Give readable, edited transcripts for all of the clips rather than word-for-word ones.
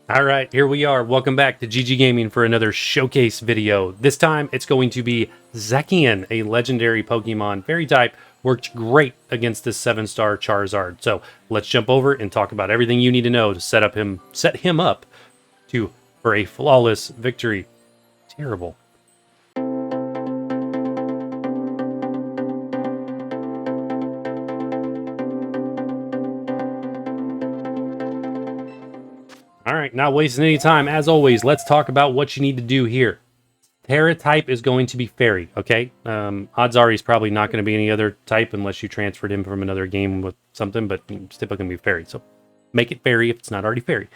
Alright, here we are. Welcome back to gggaming for another showcase video. This time, it's going to be ZACIAN, a legendary Pokemon fairy type. Worked great against this 7-star Charizard. So, let's jump over and talk about everything you need to know to set him up for a flawless victory. Terrible. Alright, not wasting any time. As always, let's talk about what you need to do here. Tera type is going to be fairy, okay? Odds are he's probably not going to be any other type unless you transferred him from another game with something, but it's typically going to be fairy. So make it fairy if it's not already fairy.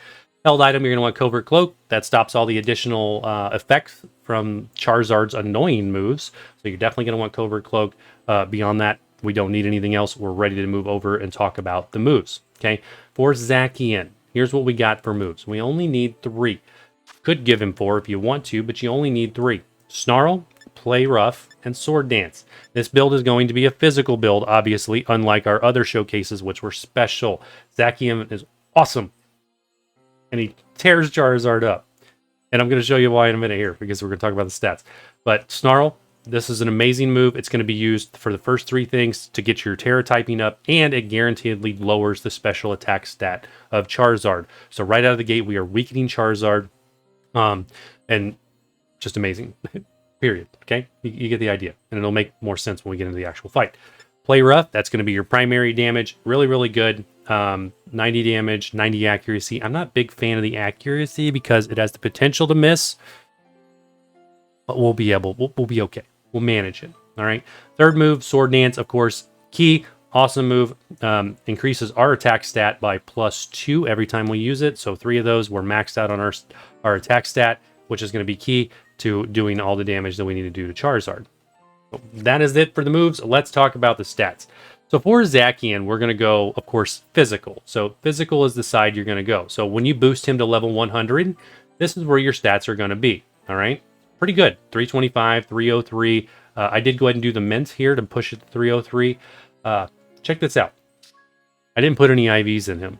Held item, you're going to want Covert Cloak. That stops all the additional effects from Charizard's annoying moves. So you're definitely going to want Covert Cloak. Beyond that, we don't need anything else. We're ready to move over and talk about the moves, okay? For ZACIAN, here's what we got for moves. We only need 3. Could give him 4 if you want to, but you only need 3. Snarl, Play Rough, and Sword Dance. This build is going to be a physical build, obviously, unlike our other showcases, which were special. ZACIAN is awesome. And he tears Charizard up. And I'm going to show you why in a minute here, because we're going to talk about the stats. But Snarl, this is an amazing move. It's going to be used for the first 3 things to get your Tera typing up, and it guaranteedly lowers the special attack stat of Charizard. So right out of the gate, we are weakening Charizard. And just amazing. Period. Okay? You get the idea. And it'll make more sense when we get into the actual fight. Play Rough, that's going to be your primary damage. Really, really good. 90 damage, 90 accuracy. I'm not a big fan of the accuracy because it has the potential to miss. But we'll be okay. We'll manage it. All right. Third move, Sword Dance, of course, key. Awesome move. Increases our attack stat by +2 every time we use it. So 3 of those were maxed out on our attack stat, which is going to be key to doing all the damage that we need to do to Charizard. So that is it for the moves. Let's talk about the stats. So for ZACIAN, we're going to go, of course, physical. So physical is the side you're going to go. So when you boost him to level 100, this is where your stats are going to be. All right. Pretty good. 325, 303. I did go ahead and do the mint here to push it to 303. Check this out. I didn't put any IVs in him.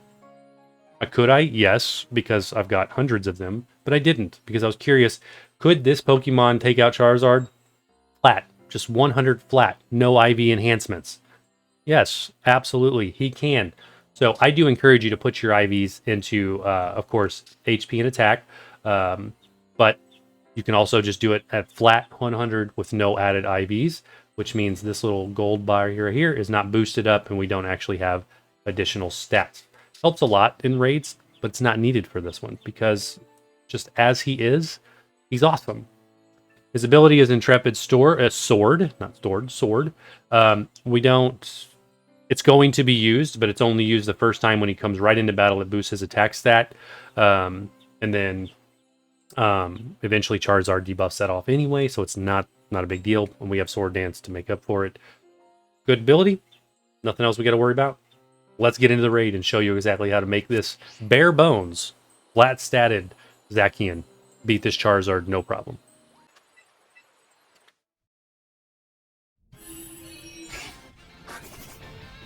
Could I? Yes, because I've got hundreds of them. But I didn't, because I was curious. Could this Pokemon take out Charizard? Flat. Just 100 flat. No IV enhancements. Yes, absolutely. He can. So I do encourage you to put your IVs into, of course, HP and attack. But you can also just do it at flat 100 with no added IVs, which means this little gold bar here is not boosted up and we don't actually have additional stats. Helps a lot in raids, but it's not needed for this one because just as he is, he's awesome. His ability is Intrepid Sword. It's going to be used, but it's only used the first time when he comes right into battle. It boosts his attack stat. And then eventually Charizard debuffs that off anyway, so it's not a big deal. And we have Sword Dance to make up for it. Good ability. Nothing else we got to worry about. Let's get into the raid and show you exactly how to make this bare bones, flat statted ZACIAN beat this Charizard no problem.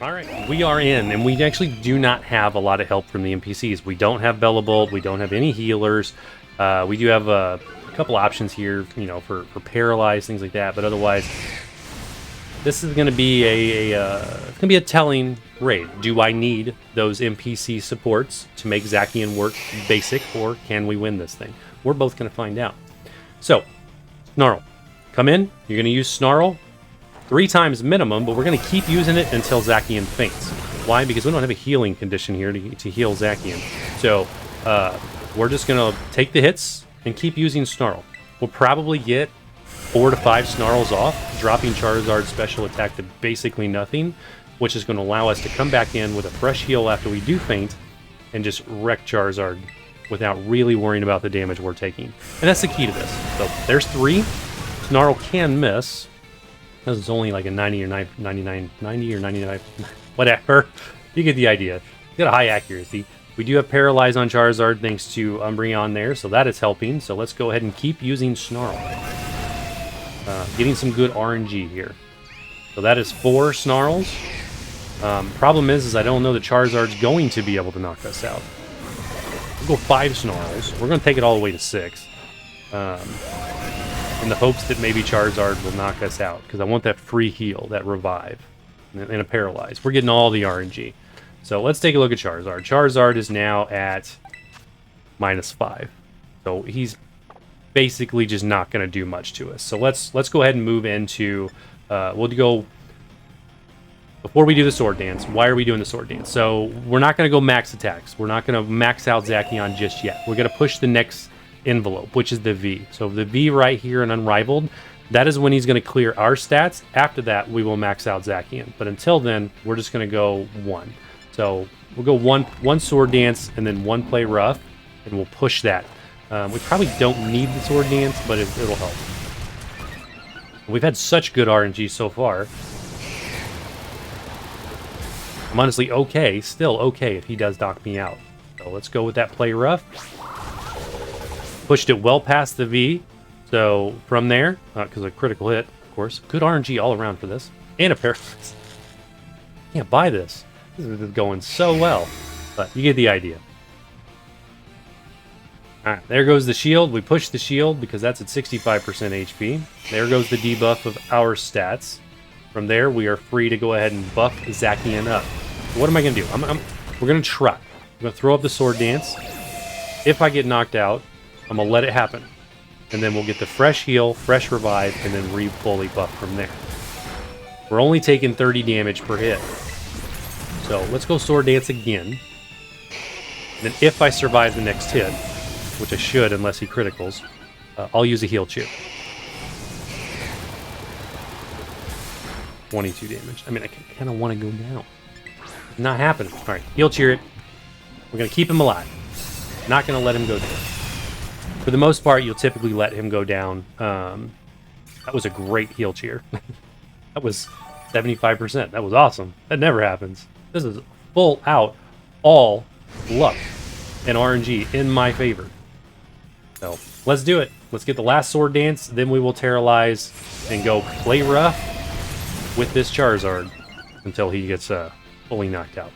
Alright, we are in, and we actually do not have a lot of help from the NPCs. We don't have Bellabolt, we don't have any healers. We do have a couple options here, you know, for paralyzed, things like that, but otherwise, this is going to be a telling raid. Do I need those NPC supports to make ZACIAN work basic, or can we win this thing? We're both going to find out. So, Snarl. Come in. You're going to use Snarl 3 times minimum, but we're going to keep using it until ZACIAN faints. Why? Because we don't have a healing condition here to heal ZACIAN. So, we're just going to take the hits and keep using Snarl. We'll probably get 4 to 5 Snarls off, dropping Charizard's special attack to basically nothing, which is going to allow us to come back in with a fresh heal after we do faint and just wreck Charizard without really worrying about the damage we're taking. And that's the key to this. So there's 3. Snarl can miss, because it's only like a 90 or 99, whatever. You get the idea. It's got a high accuracy. We do have Paralyze on Charizard thanks to Umbreon there, so that is helping. So let's go ahead and keep using Snarl. Getting some good RNG here. So that is 4 Snarls. Problem is I don't know that Charizard's going to be able to knock us out. We'll go 5 Snarls. We're going to take it all the way to 6. In the hopes that maybe Charizard will knock us out. Because I want that free heal, that revive, and a paralyze. We're getting all the RNG. So let's take a look at Charizard. Charizard is now at -5. So he's basically just not going to do much to us. So let's go ahead and move into... we'll go... Before we do the Sword Dance, why are we doing the Sword Dance? So we're not going to go max attacks. We're not going to max out ZACIAN just yet. We're going to push the next envelope, which is the V. So the V right here in Unrivaled, that is when he's going to clear our stats. After that, we will max out ZACIAN. But until then, we're just going to go 1. So we'll go one Sword Dance and then 1 Play Rough, and we'll push that. We probably don't need the Sword Dance, but it'll help. We've had such good RNG so far. I'm honestly okay, still okay if he does knock me out. So let's go with that Play Rough. Pushed it well past the V. So from there, because a critical hit, of course. Good RNG all around for this. And a paralysis. Can't buy this. This is going so well. But you get the idea. Alright, there goes the shield. We push the shield because that's at 65% HP. There goes the debuff of our stats. From there, we are free to go ahead and buff ZACIAN up. What am I going to do? We're going to try. I'm going to throw up the Sword Dance. If I get knocked out, I'm going to let it happen. And then we'll get the fresh heal, fresh revive, and then fully buff from there. We're only taking 30 damage per hit. So let's go Sword Dance again. And then if I survive the next hit, which I should unless he criticals, I'll use a heal cheer. 22 damage. I mean, I kind of want to go down. Not happening. All right, heal cheer it. We're going to keep him alive. Not going to let him go down. For the most part, you'll typically let him go down. That was a great heal cheer. That was 75%. That was awesome. That never happens. This is full out all luck and RNG in my favor. So let's do it. Let's get the last Sword Dance. Then we will Terralize and go Play Rough with this Charizard until he gets fully knocked out.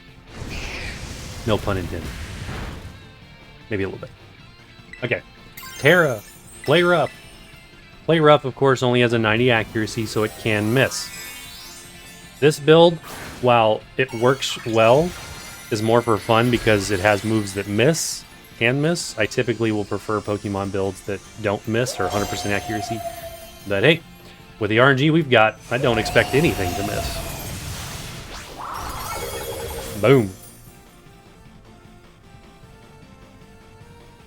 No pun intended. Maybe a little bit. Okay. Terra, Play Rough. Play Rough, of course, only has a 90 accuracy, so it can miss. This build, while it works well, is more for fun because it has moves that can miss. I typically will prefer Pokemon builds that don't miss or 100% accuracy. But hey, with the RNG we've got, I don't expect anything to miss. Boom.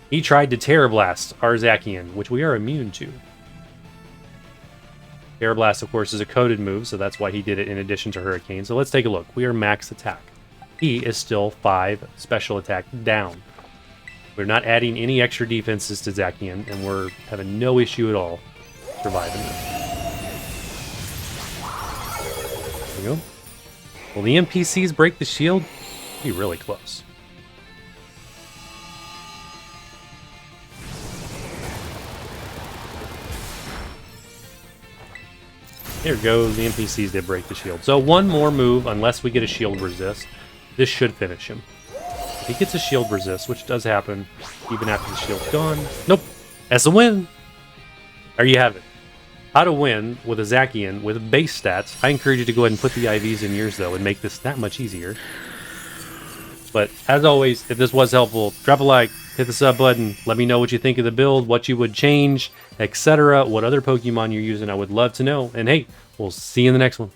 He tried to Terra Blast our ZACIAN, which we are immune to. Terra Blast, of course, is a coded move, so that's why he did it in addition to Hurricane. So let's take a look. We are max attack. He is still 5 special attack down. We're not adding any extra defenses to ZACIAN, and we're having no issue at all surviving this. There we go. Will the NPCs break the shield? Be really close. There it goes. The NPCs did break the shield. So one more move, unless we get a shield resist, this should finish him. If he gets a shield resist, which does happen even after the shield's gone. Nope. That's a win. There you have it. How to win with a ZACIAN with base stats. I encourage you to go ahead and put the IVs in yours, though, and make this that much easier. But as always, if this was helpful, drop a like, hit the sub button, let me know what you think of the build, what you would change, etc. What other Pokemon you're using, I would love to know. And hey, we'll see you in the next one.